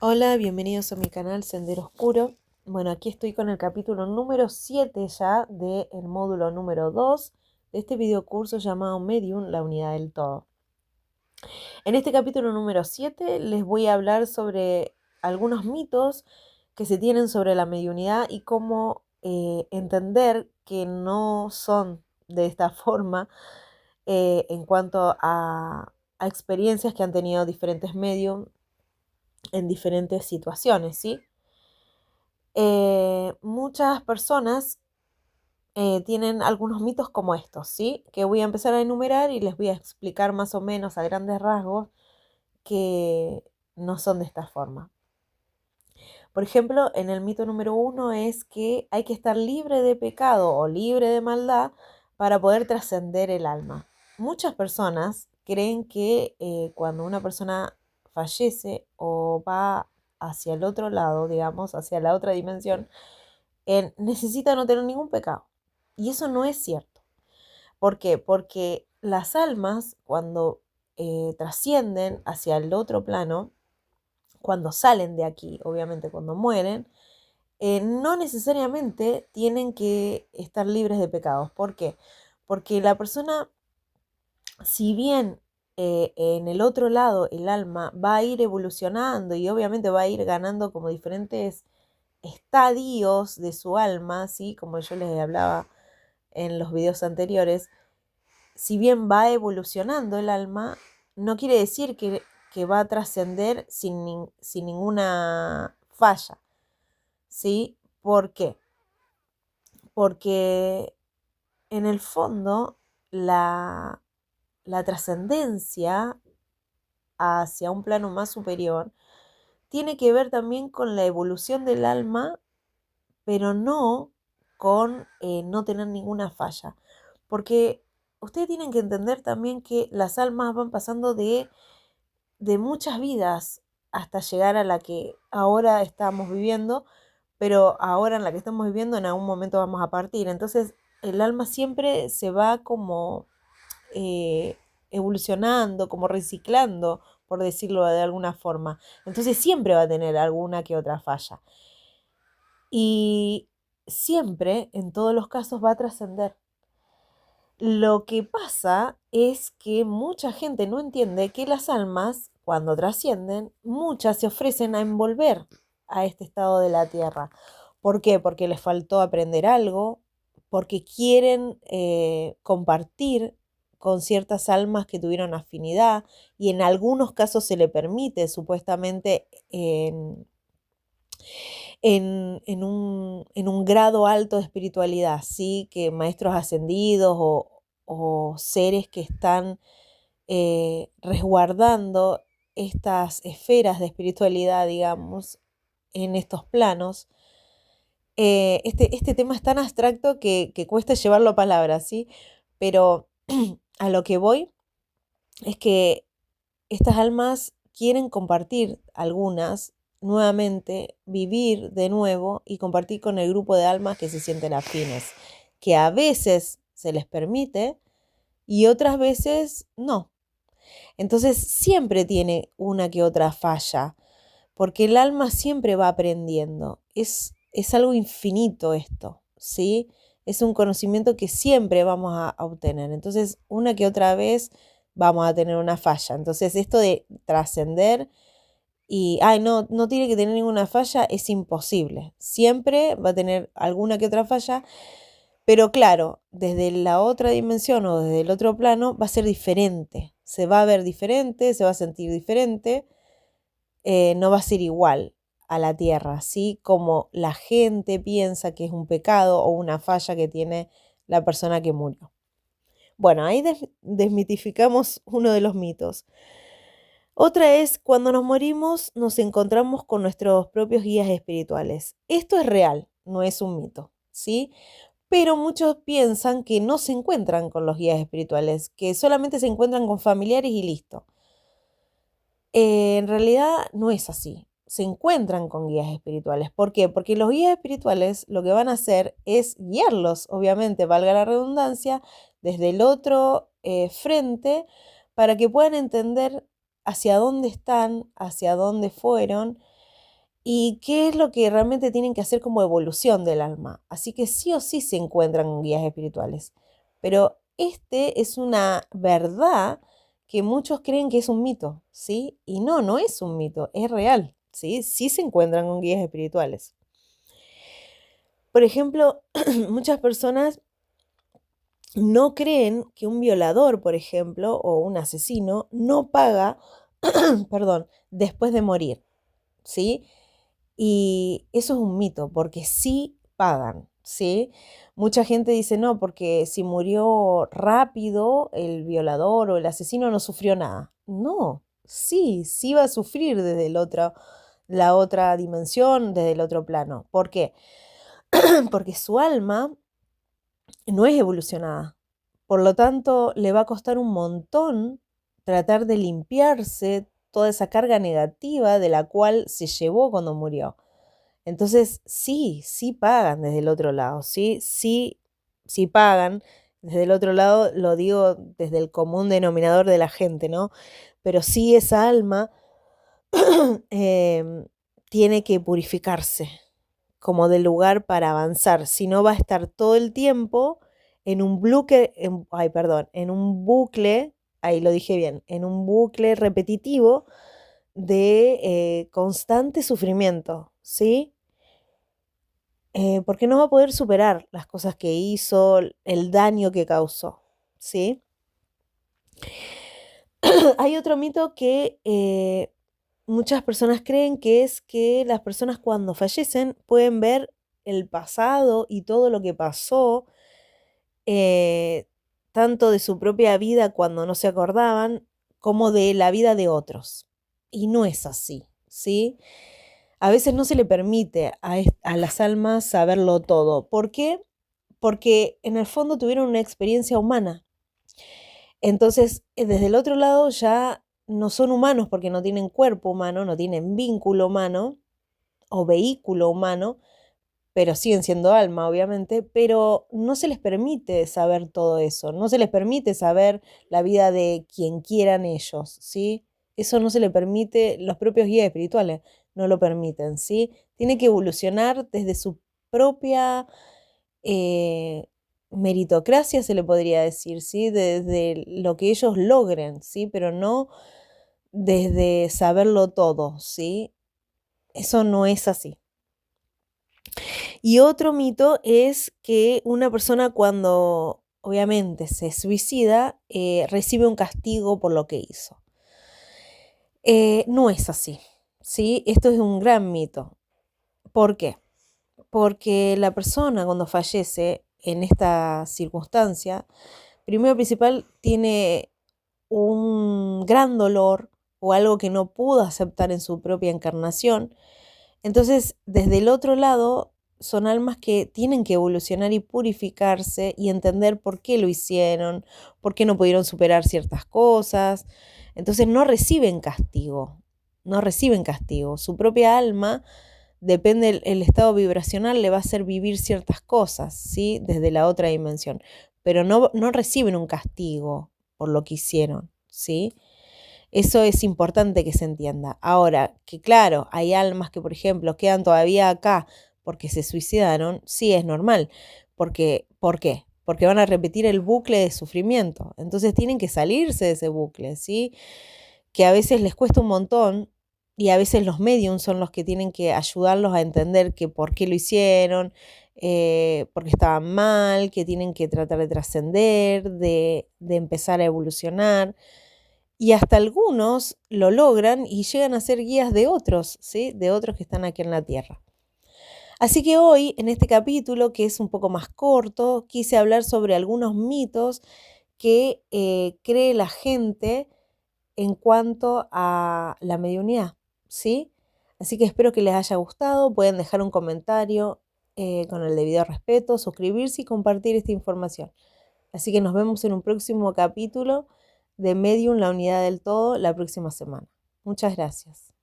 Hola, bienvenidos a mi canal Sendero Oscuro. Bueno, aquí estoy con el capítulo número 7 ya del módulo número 2 de este videocurso llamado Medium, la unidad del todo. En este capítulo número 7 les voy a hablar sobre algunos mitos que se tienen sobre la mediunidad y cómo entender que no son de esta forma en cuanto a experiencias que han tenido diferentes medium en diferentes situaciones, ¿sí? Muchas personas tienen algunos mitos como estos, ¿sí? Que voy a empezar a enumerar y les voy a explicar más o menos a grandes rasgos que no son de esta forma. Por ejemplo, en el mito número 1 es que hay que estar libre de pecado o libre de maldad para poder trascender el alma. Muchas personas creen que cuando una persona fallece o va hacia el otro lado, digamos, hacia la otra dimensión, necesita no tener ningún pecado. Y eso no es cierto. ¿Por qué? Porque las almas, cuando trascienden hacia el otro plano, cuando salen de aquí, obviamente cuando mueren, no necesariamente tienen que estar libres de pecados. ¿Por qué? Porque la persona, si bien en el otro lado el alma va a ir evolucionando y obviamente va a ir ganando como diferentes estadios de su alma, ¿sí? Como yo les hablaba en los videos anteriores, si bien va evolucionando el alma, no quiere decir que va a trascender sin ninguna falla, ¿sí? ¿Por qué? Porque en el fondo la trascendencia hacia un plano más superior tiene que ver también con la evolución del alma, pero no con no tener ninguna falla. Porque ustedes tienen que entender también que las almas van pasando de muchas vidas hasta llegar a la que ahora estamos viviendo, pero ahora en la que estamos viviendo en algún momento vamos a partir. Entonces el alma siempre se va como eh, evolucionando, como reciclando, por decirlo de alguna forma. Entonces siempre va a tener alguna que otra falla. Y siempre, en todos los casos, va a trascender. Lo que pasa es que mucha gente no entiende que las almas, cuando trascienden, muchas se ofrecen a envolver a este estado de la tierra. ¿Por qué? Porque les faltó aprender algo, porque quieren compartir con ciertas almas que tuvieron afinidad y en algunos casos se le permite supuestamente en un grado alto de espiritualidad, ¿sí? Que maestros ascendidos o seres que están resguardando estas esferas de espiritualidad, digamos, en estos planos. Este tema es tan abstracto que cuesta llevarlo a palabras, ¿sí? Pero a lo que voy es que estas almas quieren compartir, algunas nuevamente, vivir de nuevo y compartir con el grupo de almas que se sienten afines, que a veces se les permite y otras veces no. Entonces siempre tiene una que otra falla, porque el alma siempre va aprendiendo. Es algo infinito esto, ¿sí? Es un conocimiento que siempre vamos a obtener. Entonces, una que otra vez vamos a tener una falla. Entonces, esto de trascender y, ay, no, no tiene que tener ninguna falla, es imposible. Siempre va a tener alguna que otra falla, pero claro, desde la otra dimensión o desde el otro plano va a ser diferente. Se va a ver diferente, se va a sentir diferente, no va a ser igual a la tierra, ¿sí? Como la gente piensa que es un pecado o una falla que tiene la persona que murió. Bueno, ahí desmitificamos uno de los mitos. Otra es, cuando nos morimos nos encontramos con nuestros propios guías espirituales. Esto es real, no es un mito, ¿sí? Pero muchos piensan que no se encuentran con los guías espirituales, que solamente se encuentran con familiares y listo. En realidad no es así. Se encuentran con guías espirituales. ¿Por qué? Porque los guías espirituales lo que van a hacer es guiarlos, obviamente, valga la redundancia, desde el otro frente para que puedan entender hacia dónde están, hacia dónde fueron y qué es lo que realmente tienen que hacer como evolución del alma. Así que sí o sí se encuentran con guías espirituales. Pero este es una verdad que muchos creen que es un mito, ¿sí? Y no, no es un mito, es real, ¿sí? Sí se encuentran con guías espirituales. Por ejemplo, muchas personas no creen que un violador, por ejemplo, o un asesino no paga, perdón, después de morir, ¿sí? Y eso es un mito, porque sí pagan, ¿sí? Mucha gente dice, no, porque si murió rápido el violador o el asesino no sufrió nada. No, sí, sí va a sufrir desde la otra dimensión, desde el otro plano. ¿Por qué? Porque su alma no es evolucionada. Por lo tanto, le va a costar un montón tratar de limpiarse toda esa carga negativa de la cual se llevó cuando murió. Entonces, sí, sí pagan desde el otro lado, sí, sí, sí pagan. Desde el otro lado lo digo desde el común denominador de la gente, ¿no? Pero sí esa alma tiene que purificarse como del lugar para avanzar, si no va a estar todo el tiempo en un bucle, en un bucle, ahí lo dije bien, en un bucle repetitivo de constante sufrimiento, ¿sí? Porque no va a poder superar las cosas que hizo, el daño que causó, ¿sí? Hay otro mito que muchas personas creen que es que las personas cuando fallecen pueden ver el pasado y todo lo que pasó, eh, tanto de su propia vida cuando no se acordaban, como de la vida de otros. Y no es así, ¿sí? A veces no se le permite a las almas saberlo todo. ¿Por qué? Porque en el fondo tuvieron una experiencia humana. Entonces, desde el otro lado ya no son humanos porque no tienen cuerpo humano, no tienen vínculo humano o vehículo humano, pero siguen siendo alma, obviamente, pero no se les permite saber todo eso, no se les permite saber la vida de quien quieran ellos, ¿sí? Eso no se le permite, los propios guías espirituales no lo permiten, ¿sí? Tiene que evolucionar desde su propia eh, meritocracia, se le podría decir, ¿sí? Desde lo que ellos logren, ¿sí? Pero no desde saberlo todo, ¿sí? Eso no es así. Y otro mito es que una persona cuando obviamente se suicida recibe un castigo por lo que hizo. No es así, ¿sí? Esto es un gran mito. ¿Por qué? Porque la persona cuando fallece en esta circunstancia, primero principal, tiene un gran dolor o algo que no pudo aceptar en su propia encarnación. Entonces, desde el otro lado, son almas que tienen que evolucionar y purificarse y entender por qué lo hicieron, por qué no pudieron superar ciertas cosas. Entonces, no reciben castigo, no reciben castigo. Su propia alma, depende el estado vibracional, le va a hacer vivir ciertas cosas, ¿sí? Desde la otra dimensión. Pero no reciben un castigo por lo que hicieron, ¿sí? Eso es importante que se entienda. Ahora, que claro, hay almas que, por ejemplo, quedan todavía acá porque se suicidaron, sí es normal. Porque, ¿por qué? Porque van a repetir el bucle de sufrimiento. Entonces tienen que salirse de ese bucle, ¿sí? Que a veces les cuesta un montón y a veces los mediums son los que tienen que ayudarlos a entender que por qué lo hicieron, porque estaban mal, que tienen que tratar de trascender, de empezar a evolucionar. Y hasta algunos lo logran y llegan a ser guías de otros, ¿sí? De otros que están aquí en la Tierra. Así que hoy, en este capítulo, que es un poco más corto, quise hablar sobre algunos mitos que cree la gente en cuanto a la mediunidad, ¿sí? Así que espero que les haya gustado. Pueden dejar un comentario con el debido respeto, suscribirse y compartir esta información. Así que nos vemos en un próximo capítulo de Medium, la unidad del todo, la próxima semana. Muchas gracias.